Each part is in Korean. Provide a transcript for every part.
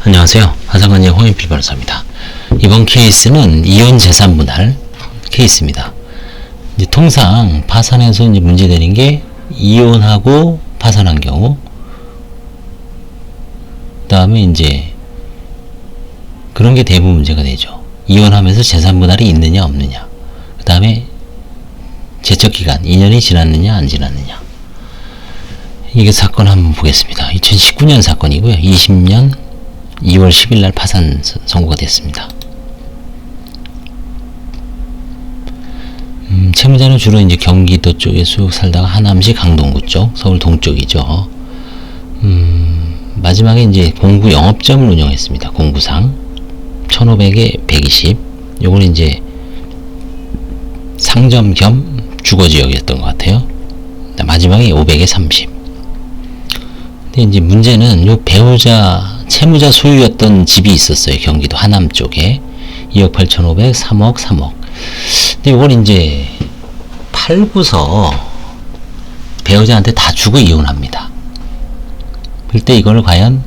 안녕하세요. 화상관의 홍인필 변호사입니다. 이번 케이스는 이혼 재산 분할 케이스입니다. 이제 통상 파산에서 이제 문제되는 게 이혼하고 파산한 경우, 그 다음에 이제 그런 게 대부분 문제가 되죠. 이혼하면서 재산 분할이 있느냐 없느냐, 그 다음에 제척기간 2년이 지났느냐 안 지났느냐. 이게 사건 한번 보겠습니다. 2019년 사건이고요. 20년 2월 10일 날 파산 선고가 됐습니다. 채무자는 주로 이제 경기도 쪽에 쭉 살다가 하남시 강동구 쪽, 서울 동쪽이죠. 마지막에 이제 공구 영업점을 운영했습니다. 공구상 1500에 120. 요거는 이제 상점 겸 주거 지역이었던 것 같아요. 마지막에 500에 30. 근데 이제 문제는 요 배우자 채무자 소유였던 집이 있었어요. 경기도 하남 쪽에 2억 8,500, 3억, 3억. 근데 이걸 이제 팔고서 배우자한테 다 주고 이혼합니다. 그때 이걸 과연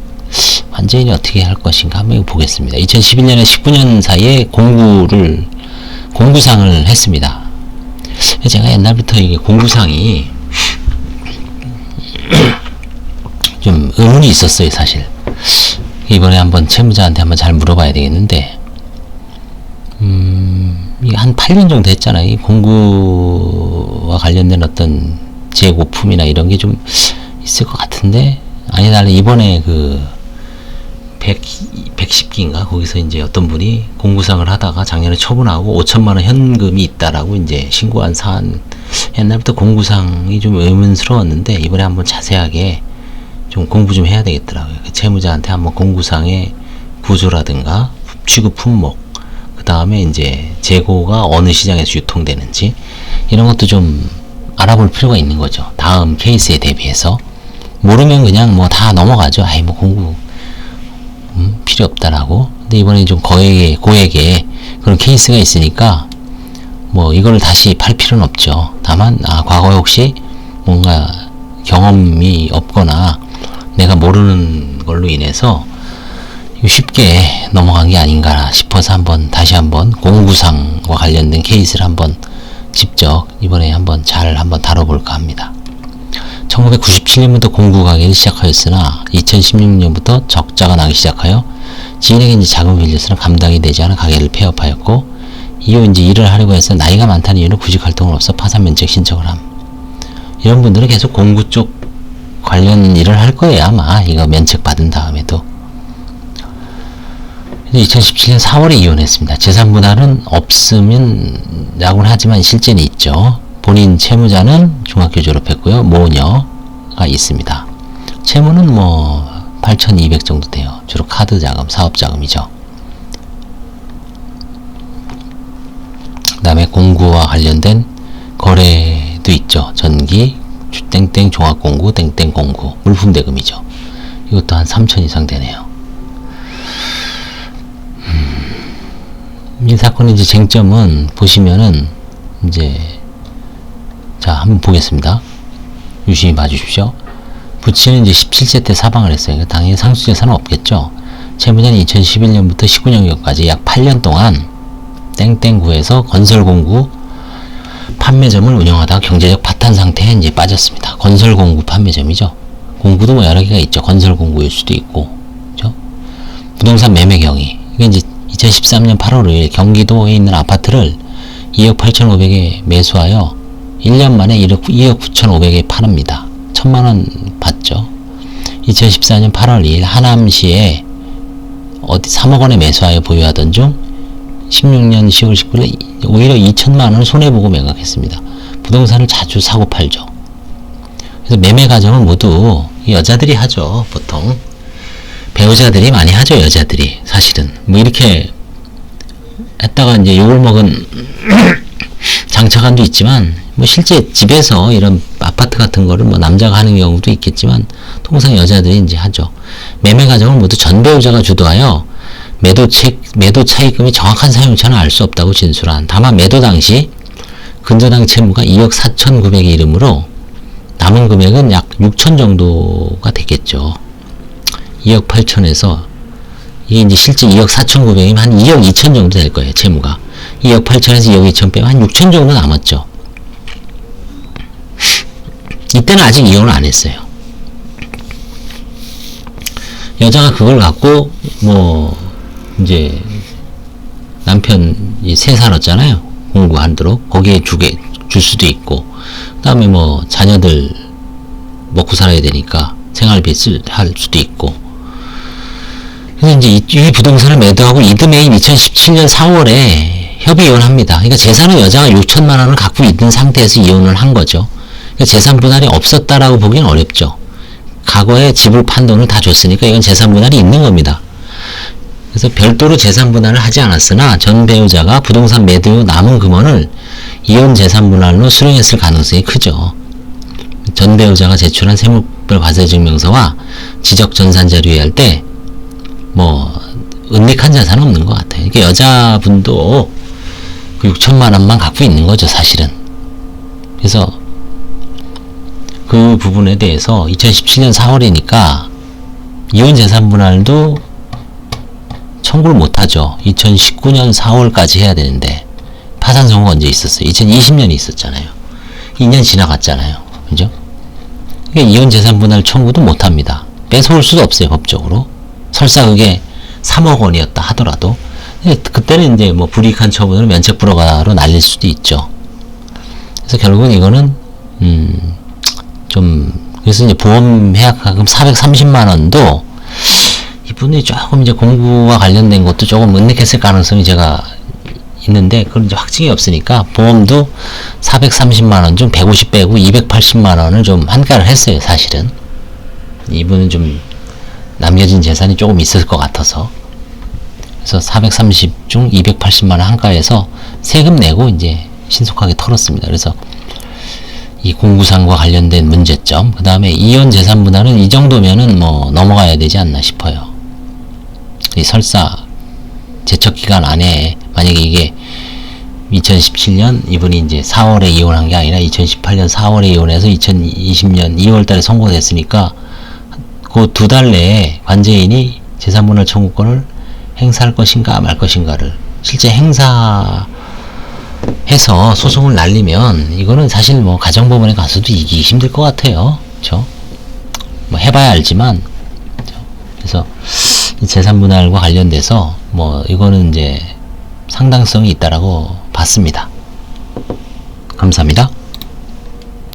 완전히 어떻게 할 것인가 한번 보겠습니다. 2011년에 19년 사이에 공구상을 했습니다. 제가 옛날부터 이게 공구상이 좀 의문이 있었어요, 사실. 이번에 한번 채무자한테 한번 잘 물어봐야 되겠는데, 이게 한 8년 정도 됐잖아요. 이 공구와 관련된 어떤 재고품이나 이런 게 좀 있을 것 같은데, 아니다, 이번에 그 110기인가? 거기서 이제 어떤 분이 공구상을 하다가 작년에 처분하고 5천만원 현금이 있다라고 이제 신고한 사안. 옛날부터 공구상이 좀 의문스러웠는데, 이번에 한번 자세하게 좀 공부 좀 해야 되겠더라고요. 그 채무자한테 한번 공구상의 구조라든가 취급 품목, 그 다음에 이제 재고가 어느 시장에서 유통되는지 이런 것도 좀 알아볼 필요가 있는 거죠. 다음 케이스에 대비해서. 모르면 그냥 뭐 다 넘어가죠. 아이 뭐 공부 필요 없다라고. 근데 이번에 좀 고액의 그런 케이스가 있으니까 뭐 이걸 다시 팔 필요는 없죠. 다만 과거에 혹시 뭔가 경험이 없거나 내가 모르는 걸로 인해서 쉽게 넘어간 게 아닌가 싶어서 다시 한번 공구상과 관련된 케이스를 한번 직접 이번에 한번 다뤄볼까 합니다. 1997년부터 공구 가게를 시작하였으나 2016년부터 적자가 나기 시작하여 지인에게 이제 자금을 빌렸으나 감당이 되지 않아 가게를 폐업하였고, 이후 이제 일을 하려고 해서 나이가 많다는 이유로 구직 활동을 없어 파산 면책 신청을 함. 이런 분들은 계속 공구 쪽 관련 일을 할 거예요, 아마. 이거 면책 받은 다음에도. 2017년 4월에 이혼했습니다. 재산 분할은 없으면라고는 하지만 실제는 있죠. 본인 채무자는 중학교 졸업했고요. 모녀가 있습니다. 채무는 뭐 8,200 정도 돼요. 주로 카드 자금, 사업 자금이죠. 그 다음에 공구와 관련된 거래도 있죠. 전기, 땡땡 종합공구, 땡땡 공구, 물품 대금이죠. 이것도 한 3천 이상 되네요. 이 사건의 이제 쟁점은 보시면은 이제 자 한번 보겠습니다. 유심히 봐주십시오. 부친은 이제 17세 때 사망을 했어요. 그러니까 당연히 상수재산은 없겠죠. 채무자는 2011년부터 19년까지 약 8년 동안 땡땡구에서 건설공구 판매점을 운영하다가 경제적 파탄 상태에 이제 빠졌습니다. 건설공구 판매점이죠. 공구도 뭐 여러 개가 있죠. 건설공구일 수도 있고, 그죠? 부동산 매매 경위. 이게 이제 2013년 8월 5일 경기도에 있는 아파트를 2억 8,500에 매수하여 1년 만에 2억 9,500에 파릅니다. 1,000만원 받죠. 2014년 8월 2일 하남시에 3억 원에 매수하여 보유하던 중 16년 10월 19일 오히려 2천만원을 손해보고 매각했습니다. 부동산을 자주 사고 팔죠. 그래서 매매 과정은 모두 여자들이 하죠. 보통 배우자들이 많이 하죠. 여자들이 사실은 뭐 이렇게 했다가 이제 욕을 먹은 장차관도 있지만, 뭐 실제 집에서 이런 아파트 같은 거를 뭐 남자가 하는 경우도 있겠지만 통상 여자들이 이제 하죠. 매매 과정을 모두 전 배우자가 주도하여 매도 차익금이 정확한 사용처는 알 수 없다고 진술한. 다만 매도 당시 근저당 채무가 2억 4,900에 이르므로 남은 금액은 약 6천 정도가 되겠죠. 2억 8천에서 이게 이제 실제 2억 4,900이면 한 2억 2천 정도 될 거예요, 채무가. 2억 8천에서 2억 2천 빼면 한 6천 정도 남았죠. 이때는 아직 이혼을 안 했어요. 여자가 그걸 갖고, 뭐, 이제, 남편이 세 살았잖아요. 공부하도록. 거기에 줄 수도 있고. 그 다음에 뭐, 자녀들 먹고 살아야 되니까 생활비 할 수도 있고. 그래서 이제 이 부동산을 매도하고 이듬해인 2017년 4월에 협의 이혼합니다. 그러니까 재산은 여자가 6천만 원을 갖고 있는 상태에서 이혼을 한 거죠. 그러니까 재산 분할이 없었다라고 보기는 어렵죠. 과거에 집을 판 돈을 다 줬으니까 이건 재산 분할이 있는 겁니다. 그래서 별도로 재산 분할을 하지 않았으나 전 배우자가 부동산 매도 후 남은 금원을 이혼 재산 분할로 수령했을 가능성이 크죠. 전 배우자가 제출한 세무별 과세증명서와 지적 전산 자료에 할 때 뭐 은닉한 자산은 없는 것 같아요. 그러니까 여자분도 그 6천만 원만 갖고 있는 거죠, 사실은. 그래서 그 부분에 대해서 2017년 4월이니까 이혼 재산 분할도 청구를 못하죠. 2019년 4월까지 해야 되는데 파산 선고가 언제 있었어요? 2020년에 있었잖아요. 2년 지나갔잖아요. 그죠? 그러니까 이혼 재산 분할 청구도 못합니다. 뺏어올 수도 없어요, 법적으로. 설사 그게 3억 원이었다 하더라도. 그때는 이제 뭐 불이익한 처분으로 면책 불허가로 날릴 수도 있죠. 그래서 결국은 이거는 그래서 이제 보험 해약하금 430만 원도 이분이 조금 이제 공부와 관련된 것도 조금 은닉했을 가능성이 제가 있는데, 그건 이제 확증이 없으니까 보험도 430만 원 중 150 빼고 280만 원을 좀 한가를 했어요, 사실은. 이분은 좀 남겨진 재산이 조금 있을 것 같아서. 그래서 430 중 280만 원 한가해서 세금 내고 이제 신속하게 털었습니다. 그래서 이 공구상과 관련된 문제점, 그 다음에 이혼 재산 분할은 이 정도면은 뭐 넘어가야 되지 않나 싶어요. 이 설사 제척기간 안에 만약에 이게 2017년 이분이 이제 4월에 이혼한 게 아니라 2018년 4월에 이혼해서 2020년 2월달에 선고됐으니까 그 두 달 내에 관제인이 재산분할 청구권을 행사할 것인가 말 것인가를 실제 행사해서 소송을 날리면 이거는 사실 뭐 가정법원에 가서도 이기기 힘들 것 같아요. 그렇죠? 뭐 해봐야 알지만. 그래서 이 재산분할과 관련돼서 뭐 이거는 이제 상당성이 있다라고 봤습니다. 감사합니다.